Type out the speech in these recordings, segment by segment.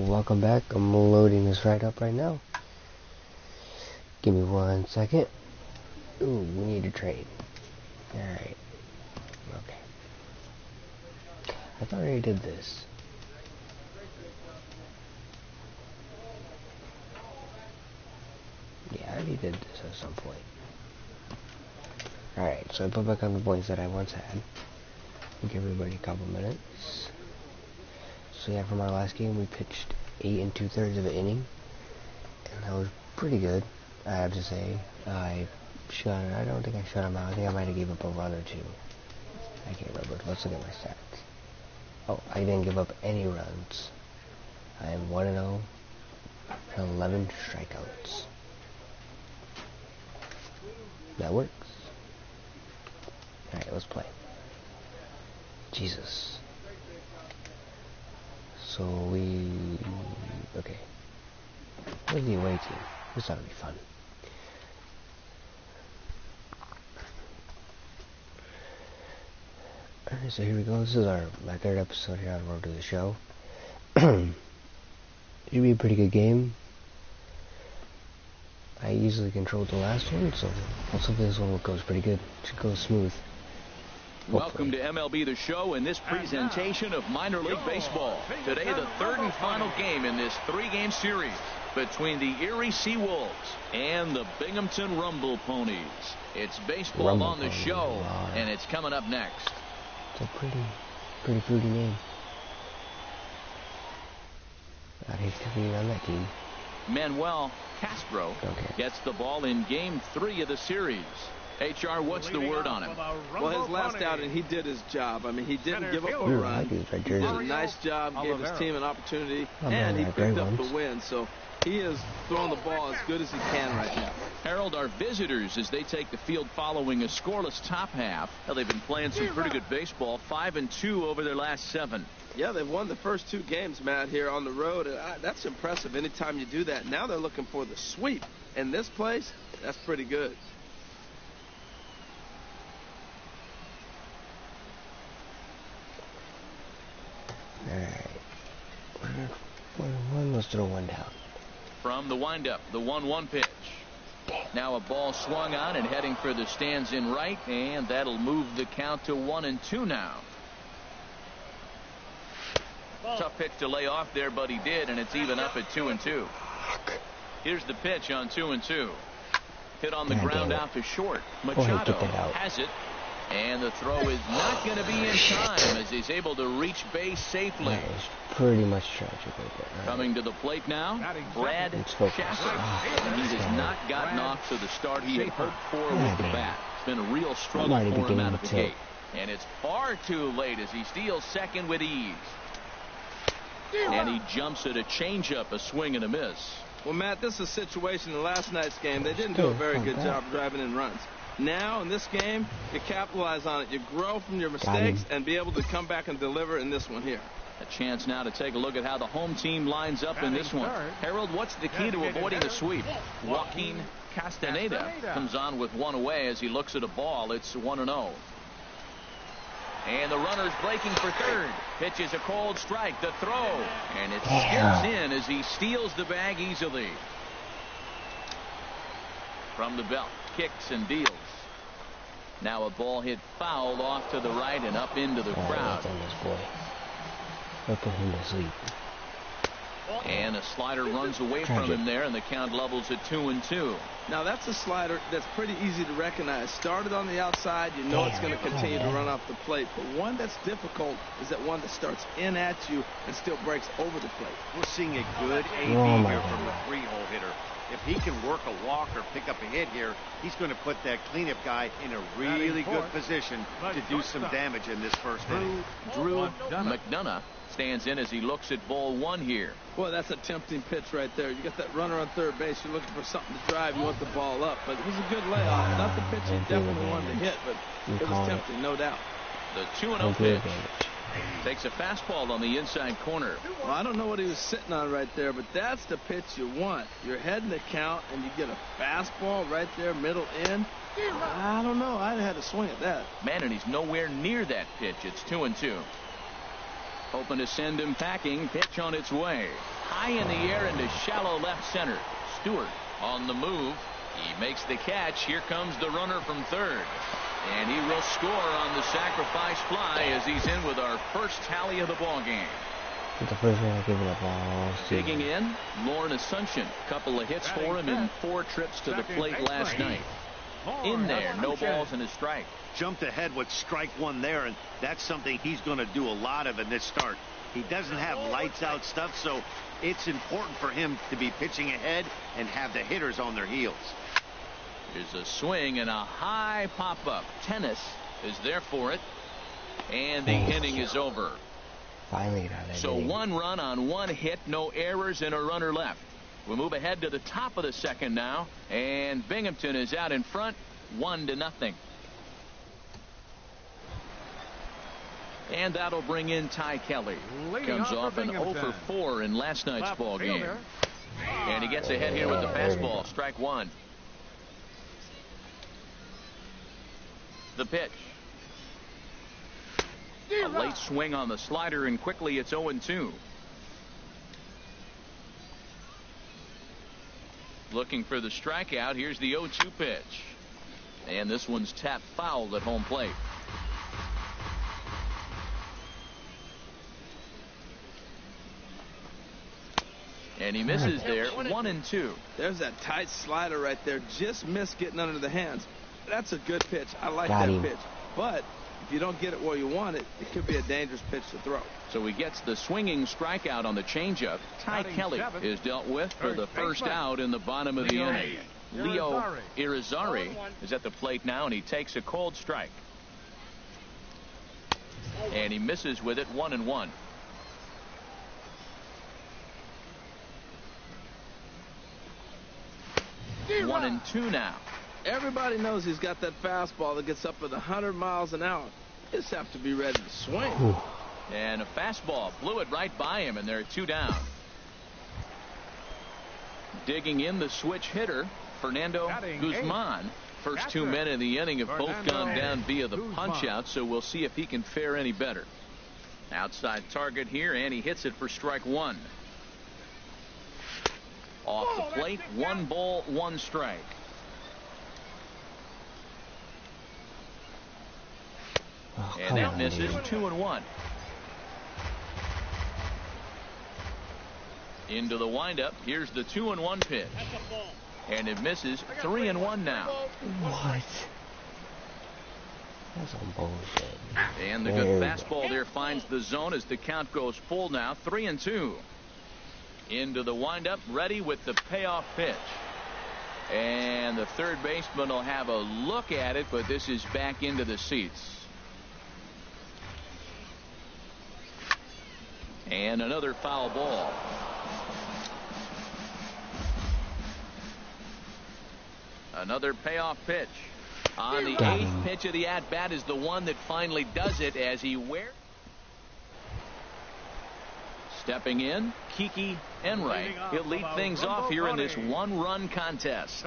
Welcome back. I'm loading this right up right now. Give me 1 second. Ooh, we need to trade. Alright. Okay. I thought I already did this. Yeah, I already did this at some point. Alright, so I put back on the points that I once had. Give everybody a couple minutes. So yeah, from our last game, we pitched 8 2/3 of an inning, and that was pretty good. I have to say, I don't think I shut him out. I think I might have gave up a run or two. I can't remember. Let's look at my stats. Oh, I didn't give up any runs. I am 1-0 and 11 strikeouts. That works. Alright, let's play. Jesus. So okay. Where's the away team? This ought to be fun. Alright, so here we go. This is my third episode here on Road to the Show. Should be a pretty good game. I easily controlled the last one, so hopefully this one goes pretty good. Should go smooth. Welcome to MLB The Show and this presentation of minor league baseball. Today, the third and final game in this 3-game series between the Erie Seawolves and the Binghamton Rumble Ponies. It's baseball Rumble on the show, and it's coming up next. It's a pretty fruity name. I'd hate to be on that team. Manuel Castro gets the ball in Game 3 of the series. HR, what's the word on him? Well, his last outing, he did his job. I mean, he didn't give up a run. He did a nice job, gave his team an opportunity, and he picked up the win. So he is throwing the ball as good as he can right now. Harold, our visitors, as they take the field following a scoreless top half. Well, they've been playing some pretty good baseball, 5-2 over their last 7. Yeah, they've won the first 2 games, Matt, here on the road. And that's impressive anytime you do that. Now they're looking for the sweep. In this place, that's pretty good. Alright. Let's throw one down. From the windup, the 1-1 pitch. Now a ball swung on and heading for the stands in right, and that'll move the count to 1-2 now. Tough pitch to lay off there, but he did, and it's even up at 2-2. Here's the pitch on 2-2. Hit on the ground out to short. Machado has it, and the throw is not going to be in time as he's able to reach base safely. That is pretty much tragic right there. Right. Coming to the plate now, Brad Shasser. And he has not gotten off to the start he had hoped for with the bat. It's been a real struggle for him out of the gate. And it's far too late as he steals second with ease. And he jumps at a changeup, a swing and a miss. Well, Matt, this is a situation in last night's game. They didn't do a very good job driving in runs. Now, in this game, you capitalize on it. You grow from your mistakes and be able to come back and deliver in this one here. A chance now to take a look at how the home team lines up in this one. Harold, what's the key to avoiding a sweep? Joaquin Castaneda comes on with one away as he looks at a ball. It's 1-0. And the runner's breaking for third. Pitches a cold strike. The throw. And it skips in as he steals the bag easily. From the belt. Kicks and deals. Now a ball hit foul off to the right and up into the crowd. Put him to sleep. And a slider runs away from him there, and the count levels at 2-2. Now that's a slider that's pretty easy to recognize. Started on the outside, you know it's going to continue to run off the plate. But one that's difficult is that one that starts in at you and still breaks over the plate. We're seeing a good AB here from the 3-hole hitter. If he can work a walk or pick up a hit here, he's going to put that cleanup guy in a really good position to do some damage in this first inning. Drew McDonough stands in as he looks at ball 1 here. Boy, that's a tempting pitch right there. You got that runner on third base. You're looking for something to drive. You want the ball up. But it was a good layoff. Not the pitch he definitely wanted to hit, but it was tempting, no doubt. The 2-0 pitch. Takes a fastball on the inside corner. Well, I don't know what he was sitting on right there, but that's the pitch you want. You're heading the count, and you get a fastball right there, middle in. I don't know. I'd have had to swing at that. Man, and he's nowhere near that pitch. It's 2-2. Hoping to send him packing. Pitch on its way. high in the air into shallow left center. Stewart on the move. He makes the catch. Here comes the runner from third. And he will score on the sacrifice fly as he's in with our first tally of the ball game. The first one I given up all season. Digging in, Lauren Assumption. Couple of hits for him in 4 trips to the plate last night. In there, no balls and a strike. Jumped ahead with strike one there, and that's something he's going to do a lot of in this start. He doesn't have lights out stuff, so it's important for him to be pitching ahead and have the hitters on their heels. Here's a swing and a high pop-up. Tennis is there for it, and the inning is over. Finally got it. So 1 run on 1 hit, no errors, and a runner left. We'll move ahead to the top of the second now, and Binghamton is out in front, 1-0. And that'll bring in Ty Kelly. Comes off an 0 for 4 in last night's ball game. And he gets ahead here with the fastball. Strike one. The pitch. A late swing on the slider, and quickly it's 0-2. Looking for the strikeout. Here's the 0-2 pitch. And this one's tapped foul at home plate. And he misses there. 1-2. There's that tight slider right there. Just missed getting under the hands. That's a good pitch. I like that pitch. But if you don't get it where you want it, it could be a dangerous pitch to throw. So he gets the swinging strikeout on the changeup. Ty Kelly is dealt with for the first out in the bottom of the inning. Leo Irizarry is at the plate now, and he takes a cold strike. And he misses with it. 1-1. One and two now. Everybody knows he's got that fastball that gets up at 100 miles an hour. You just have to be ready to swing. Ooh. And a fastball blew it right by him, and there are 2 down. Digging in the switch hitter, Fernando Guzman. First 2 men in the inning have both gone down via the punch-out, so we'll see if he can fare any better. Outside target here, and he hits it for strike one. Off the plate, 1 ball, 1 strike. And that misses. 2-1. Into the windup. Here's the 2-1 pitch. And it misses. 3-1 now. What? That's some bullshit. And the good fastball there finds the zone as the count goes full now. 3-2. Into the windup, ready with the payoff pitch. And the third baseman will have a look at it, but this is back into the seats. And another foul ball. Another payoff pitch. On the 8th pitch of the at-bat is the one that finally does it as he wears. Stepping in, Kiki Enright. He'll lead things off here in this 1-run contest.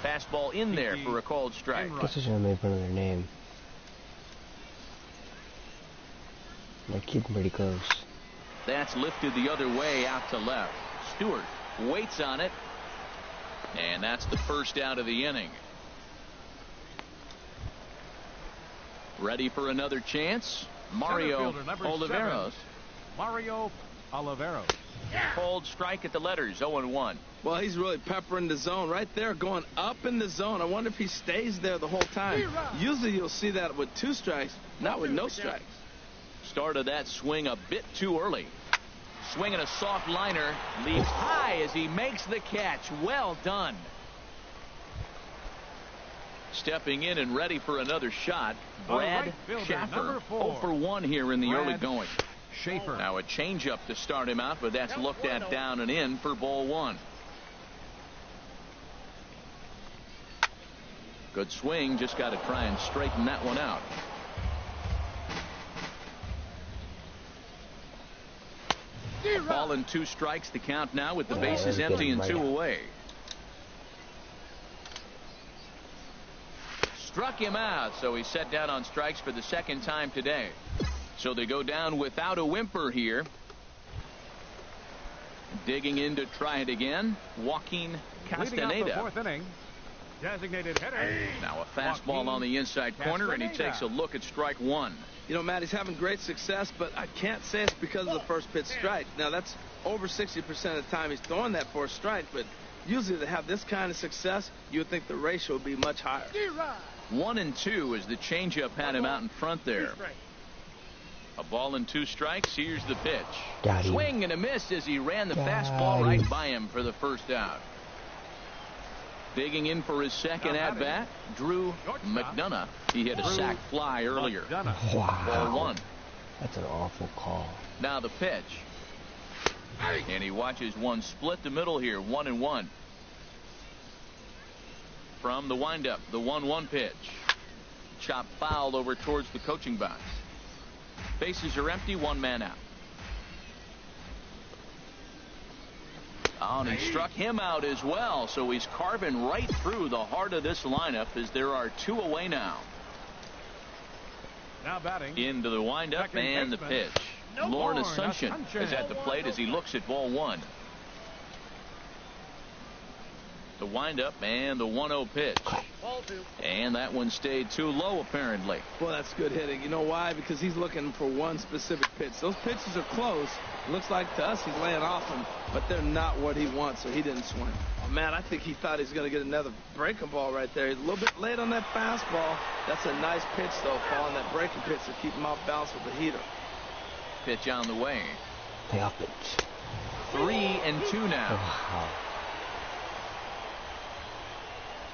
Fastball in there for a called strike. This is going to make fun of their name. They're keeping pretty close. That's lifted the other way out to left. Stewart waits on it. And that's the first out of the inning. Ready for another chance. Mario Oliveros. Mario Oliveros. Cold strike at the letters. 0-1. Well, he's really peppering the zone right there, going up in the zone. I wonder if he stays there the whole time. Usually you'll see that with 2 strikes, not with no strikes. Started that swing a bit too early. Swinging a soft liner. Leaps high as he makes the catch. Well done. Stepping in and ready for another shot. Brad Schaffer. 0 for 1 here in the early going. Schaefer. Now a changeup to start him out, but that's looked at down and in for ball 1. Good swing. Just got to try and straighten that one out. Ball and 2 strikes. The count now with the bases empty and 2 away. Struck him out, so he's set down on strikes for the 2nd time today. So they go down without a whimper here. Digging in to try it again, Joaquin Castaneda. Fourth inning, designated hitter. Now a fastball on the inside corner, and he takes a look at strike one. You know, Matt, he's having great success, but I can't say it's because of the first pitch strike. Now, that's over 60% of the time he's throwing that for a strike, but usually to have this kind of success, you would think the ratio would be much higher. 1-2 as the changeup had him out in front there. A ball and 2 strikes. Here's the pitch. Swing and a miss as he ran the fastball right by him for the first out. Digging in for his second at-bat, Drew McDonough. He hit a sac fly earlier. Wow. 1. That's an awful call. Now the pitch. And he watches one split the middle here, 1-1. From the windup, the 1-1 pitch. Chop foul over towards the coaching box. Bases are empty, 1 man out. Oh, and he struck him out as well, so he's carving right through the heart of this lineup as there are 2 away now. Now batting. Into the windup and the pitch. Lauren Asuncion is at the plate as he looks at ball 1. The windup and the 1-0 pitch. And that one stayed too low, apparently. Well, that's good hitting. You know why? Because he's looking for one specific pitch. Those pitches are close. It looks like to us he's laying off them, but they're not what he wants, so he didn't swing. Oh, man, I think he thought he was going to get another breaking ball right there. He's a little bit late on that fastball. That's a nice pitch, though, following that breaking pitch to keep him off balance with the heater. Pitch on the way. Payoff pitch. 3-2 now. Wow.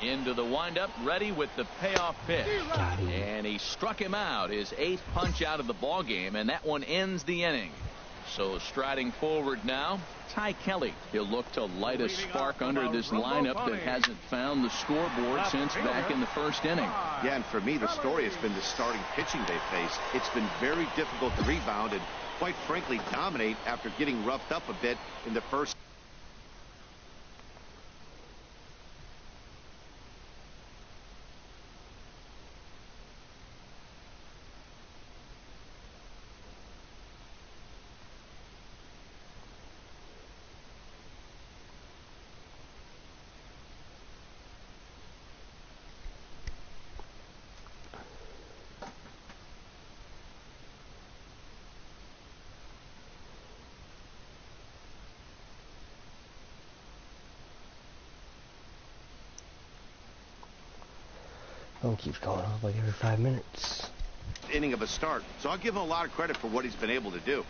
Into the windup, ready with the payoff pitch. And he struck him out, his 8th punch out of the ball game, and that one ends the inning. So striding forward now, Ty Kelly. He'll look to light a spark under this lineup that hasn't found the scoreboard since back in the first inning. Yeah, and for me, the story has been the starting pitching they faced. It's been very difficult to rebound and, quite frankly, dominate after getting roughed up a bit in the first. Phone keeps going off like every 5 minutes. Inning of a start, so I'll give him a lot of credit for what he's been able to do.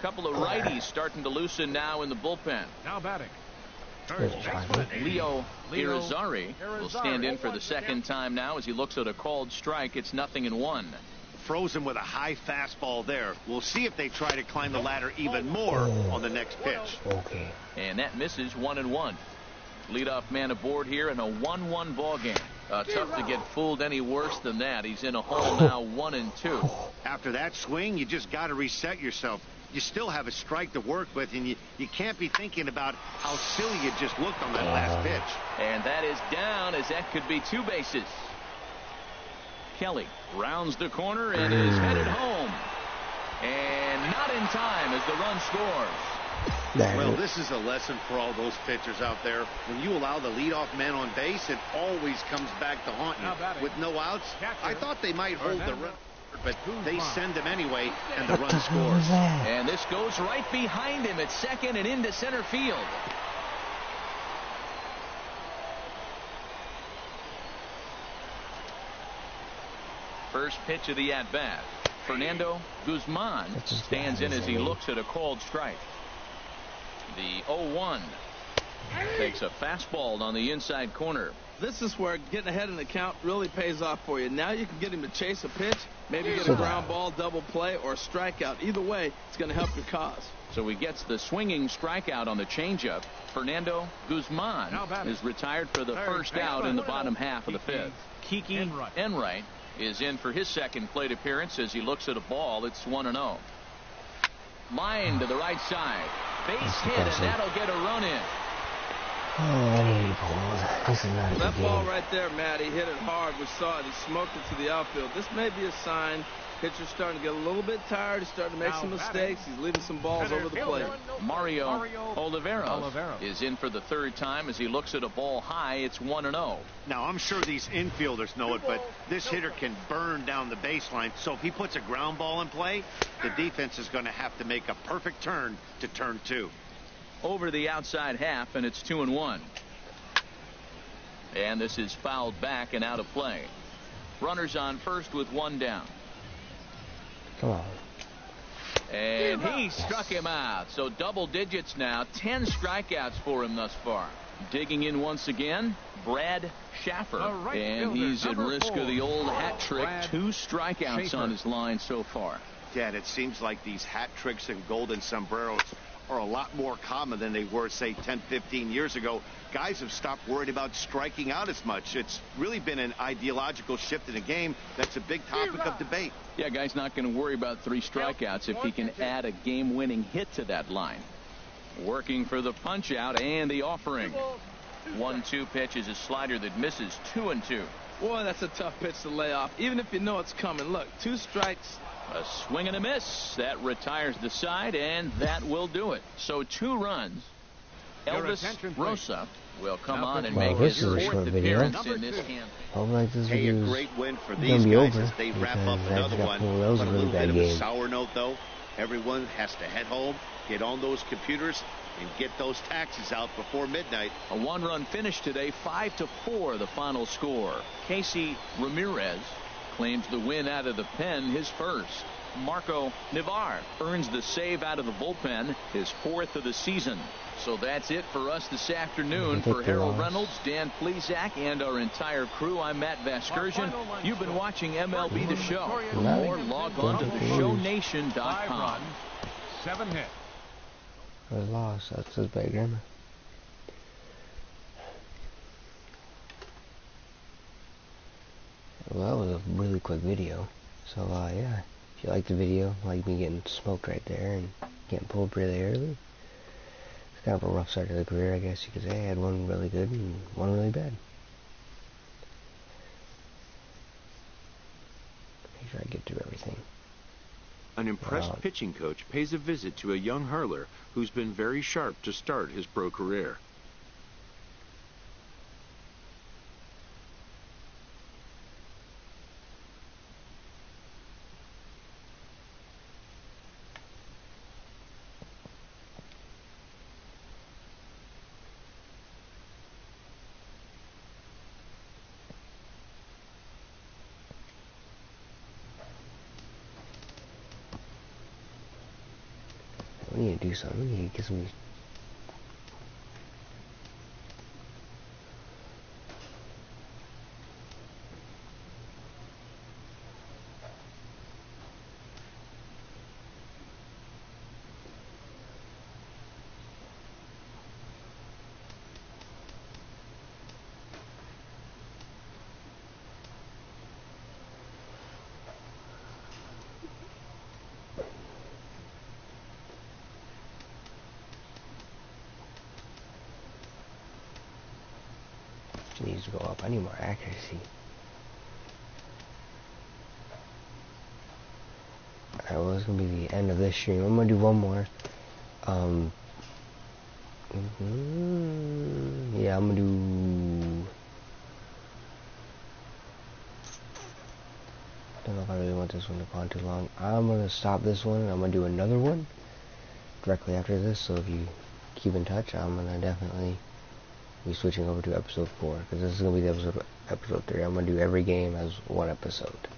Couple of righties starting to loosen now in the bullpen. Now batting. Leo Irizarry will stand in for the second time now as he looks at a called strike. It's 0-1. Frozen with a high fastball there. We'll see if they try to climb the ladder even more on the next pitch. Okay. And that misses, 1-1. Leadoff man aboard here in a 1-1 ball game. Tough to get fooled any worse than that. He's in a hole now, 1-2. After that swing, you just got to reset yourself. You still have a strike to work with, and you can't be thinking about how silly you just looked on that last pitch. And that is down, as that could be 2 bases. Kelly rounds the corner and is headed home. And not in time as the run scores. Well, this is a lesson for all those pitchers out there. When you allow the leadoff man on base, it always comes back to haunt you. With no outs, I thought they might hold the run, but they send him anyway, and the run scores. And this goes right behind him at second and into center field. First pitch of the at-bat. Fernando Guzman stands in as he looks at a called strike. The 0-1 takes a fastball on the inside corner. This is where getting ahead in the count really pays off for you. Now you can get him to chase a pitch, maybe get a ground ball, double play, or a strikeout. Either way, it's going to help your cause. So he gets the swinging strikeout on the changeup. Fernando Guzman is retired for the first out in the bottom half of the 5th. Kiki Enright is in for his second plate appearance as he looks at a ball. It's 1-0. Line to the right side. Base hit, and that'll get a run in. This is not a that good ball game. right there, Matt, he hit it hard. We saw it. He smoked it to the outfield. This may be a sign. Pitcher's starting to get a little bit tired. He's starting to make some mistakes. He's leaving some balls over the plate. Mario Oliveros is in for the third time as he looks at a ball high. It's 1-0. Now, I'm sure these infielders know it, but this hitter can burn down the baseline. So if he puts a ground ball in play, the defense is going to have to make a perfect turn to turn 2. Over the outside half, and it's 2-1. And this is fouled back and out of play. Runners on first with one down. Come on. And he struck him out. So double digits now. 10 strikeouts for him thus far. Digging in once again, Brad Schaffer. And he's at risk of the old hat trick. 2 strikeouts on his line so far. Dad, it seems like these hat tricks and golden sombreros are a lot more common than they were, say, 10, 15 years ago. Guys have stopped worried about striking out as much. It's really been an ideological shift in the game that's a big topic of debate. Yeah, guy's not going to worry about 3 strikeouts if he can add a game-winning hit to that line. Working for the punch-out and the offering. 1-2 pitch is a slider that misses. 2-2. Boy, that's a tough pitch to lay off, even if you know it's coming. Look, 2 strikes. A swing and a miss. That retires the side, and that will do it. So 2 runs. Elvis Rosa will come on and make his 4th appearance in this camp. Hey, a great win for these guys as they wrap up another one. But a little bit of a sour note, though. Everyone has to head home, get on those computers, and get those taxes out before midnight. A 1-run finish today, 5-4 the final score. Casey Ramirez claims the win out of the pen, his first. Marco Navar earns the save out of the bullpen, his 4th of the season. So that's it for us this afternoon. For Harold Reynolds, Dan Plesac, and our entire crew, I'm Matt Vasgersian. You've been watching MLB The Show. For more, log on to theshownation.com. 7 hits. I lost. That's his bad grammar. Well, that was a really quick video. So, yeah. If you like the video, like me getting smoked right there and getting pulled really early. It's kind of a rough start to the career, I guess you could say. I had one really good and one really bad. Make sure I get through everything. An impressed pitching coach pays a visit to a young hurler who's been very sharp to start his pro career. We need to do something. We need to get some. Needs to go up. I need more accuracy. Alright, well, it's gonna be the end of this stream. I'm gonna do one more. Yeah, I'm gonna do. Don't know if I really want this one to go on too long. I'm gonna stop this one and I'm gonna do another one directly after this. So if you keep in touch, I'm gonna definitely be switching over to episode 4 because this is gonna be the episode 3. I'm gonna do every game as one episode.